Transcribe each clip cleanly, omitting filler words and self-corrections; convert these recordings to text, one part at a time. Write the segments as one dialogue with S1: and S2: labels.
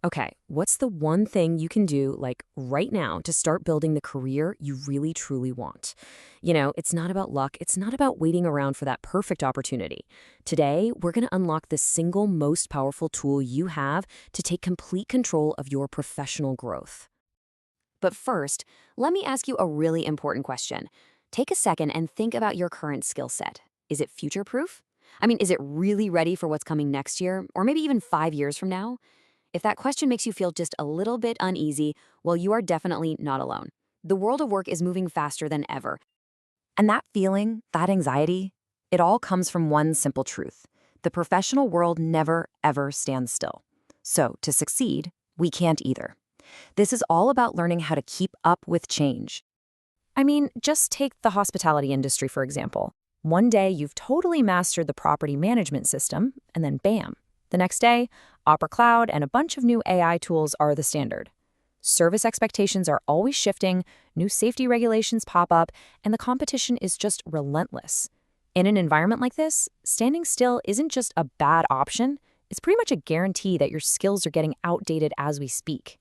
S1: Okay, what's the one thing you can do, like right now, to start building the career you really truly want? It's not about luck, it's not about waiting around for that perfect opportunity. Today, we're going to unlock the single most powerful tool you have to take complete control of your professional growth. But first, let me ask you a really important question. Take a second and think about your current skill set. Is it future proof? Is it really ready for what's coming next year, or maybe even 5 years from now? If that question makes you feel just a little bit uneasy, well, you are definitely not alone. The world of work is moving faster than ever. And that feeling, that anxiety, it all comes from one simple truth. The professional world never, ever stands still. So, to succeed, we can't either. This is all about learning how to keep up with change. Just take the hospitality industry, for example. One day, you've totally mastered the property management system, and then bam, the next day, Opera Cloud and a bunch of new AI tools are the standard. Service expectations are always shifting, new safety regulations pop up, and the competition is just relentless. In an environment like this, standing still isn't just a bad option, it's pretty much a guarantee that your skills are getting outdated as we speak.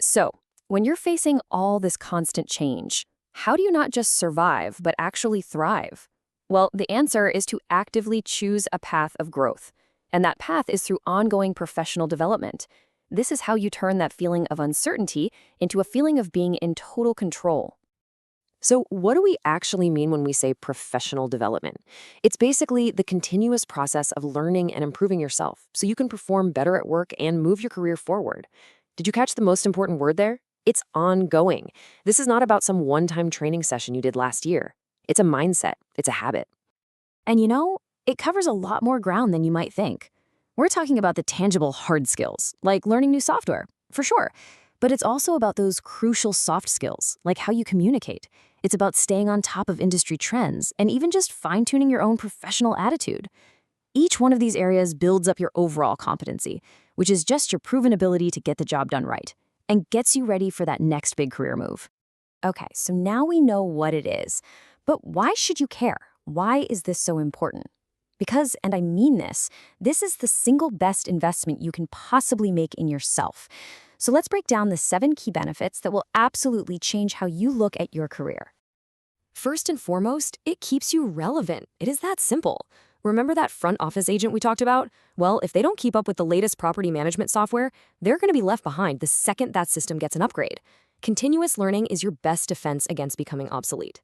S1: So, when you're facing all this constant change, how do you not just survive, but actually thrive? Well, the answer is to actively choose a path of growth. And that path is through ongoing professional development. This is how you turn that feeling of uncertainty into a feeling of being in total control. So, what do we actually mean when we say professional development? It's basically the continuous process of learning and improving yourself so you can perform better at work and move your career forward. Did you catch the most important word there? It's ongoing. This is not about some one-time training session you did last year. It's a mindset. It's a habit. And it covers a lot more ground than you might think. We're talking about the tangible hard skills, like learning new software, for sure. But it's also about those crucial soft skills, like how you communicate. It's about staying on top of industry trends and even just fine-tuning your own professional attitude. Each one of these areas builds up your overall competency, which is just your proven ability to get the job done right, and gets you ready for that next big career move. Okay, so now we know what it is. But why should you care? Why is this so important? Because, and I mean this is the single best investment you can possibly make in yourself. So let's break down the 7 key benefits that will absolutely change how you look at your career. First and foremost, it keeps you relevant. It is that simple. Remember that front office agent we talked about? Well, if they don't keep up with the latest property management software, they're going to be left behind the second that system gets an upgrade. Continuous learning is your best defense against becoming obsolete.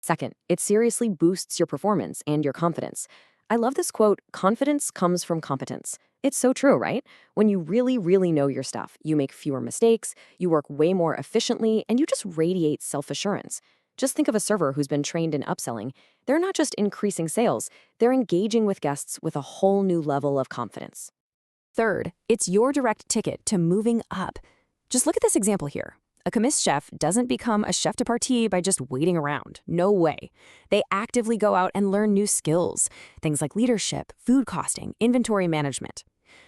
S1: Second, it seriously boosts your performance and your confidence. I love this quote, confidence comes from competence. It's so true, right? When you really, really know your stuff, you make fewer mistakes, you work way more efficiently, and you just radiate self-assurance. Just think of a server who's been trained in upselling. They're not just increasing sales, they're engaging with guests with a whole new level of confidence. Third, it's your direct ticket to moving up. Just look at this example here. A commis chef doesn't become a chef de partie by just waiting around. No way. They actively go out and learn new skills, things like leadership, food costing, inventory management.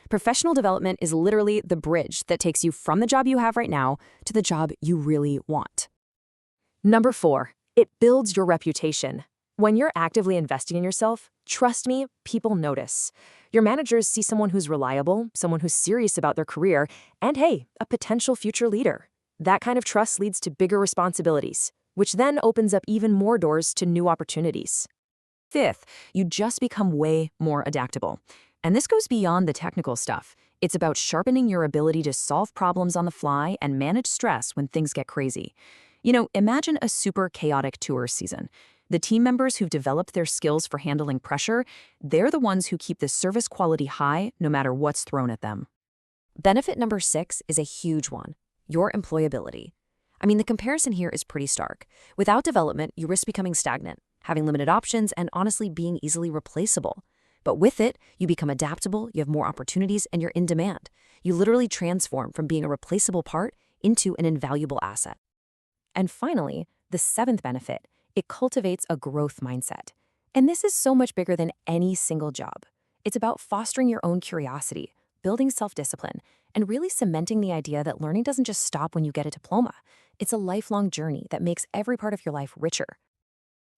S1: Professional development is literally the bridge that takes you from the job you have right now to the job you really want. Number 4, it builds your reputation. When you're actively investing in yourself, trust me, people notice. Your managers see someone who's reliable, someone who's serious about their career, and hey, a potential future leader. That kind of trust leads to bigger responsibilities, which then opens up even more doors to new opportunities. Fifth, you just become way more adaptable. And this goes beyond the technical stuff. It's about sharpening your ability to solve problems on the fly and manage stress when things get crazy. Imagine a super chaotic tour season. The team members who've developed their skills for handling pressure, they're the ones who keep the service quality high no matter what's thrown at them. Benefit number 6 is a huge one. Your employability. The comparison here is pretty stark. Without development, you risk becoming stagnant, having limited options, and honestly being easily replaceable. But with it, you become adaptable, you have more opportunities, and you're in demand. You literally transform from being a replaceable part into an invaluable asset. And finally, the 7th benefit, it cultivates a growth mindset. And this is so much bigger than any single job. It's about fostering your own curiosity, building self-discipline, and really cementing the idea that learning doesn't just stop when you get a diploma. It's a lifelong journey that makes every part of your life richer.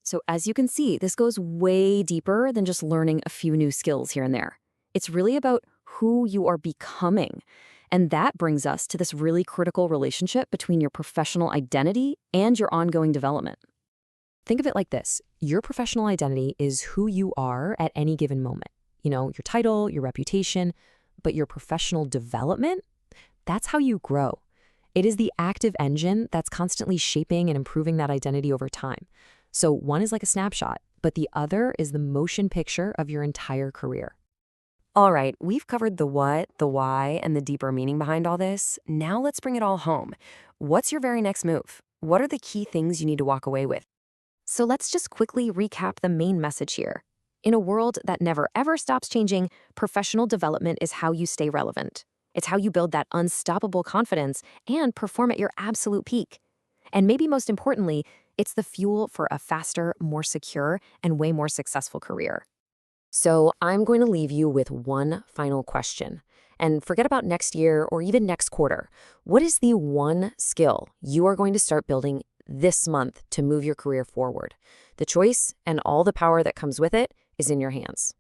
S1: So as you can see, this goes way deeper than just learning a few new skills here and there. It's really about who you are becoming. And that brings us to this really critical relationship between your professional identity and your ongoing development. Think of it like this. Your professional identity is who you are at any given moment. Your title, your reputation, but your professional development, that's how you grow. It is the active engine that's constantly shaping and improving that identity over time. So one is like a snapshot, but the other is the motion picture of your entire career. All right, we've covered the what, the why, and the deeper meaning behind all this. Now let's bring it all home. What's your very next move? What are the key things you need to walk away with? So let's just quickly recap the main message here. In a world that never ever stops changing, professional development is how you stay relevant. It's how you build that unstoppable confidence and perform at your absolute peak. And maybe most importantly, it's the fuel for a faster, more secure, and way more successful career. So I'm going to leave you with one final question. And forget about next year or even next quarter. What is the one skill you are going to start building this month to move your career forward? The choice and all the power that comes with it is in your hands.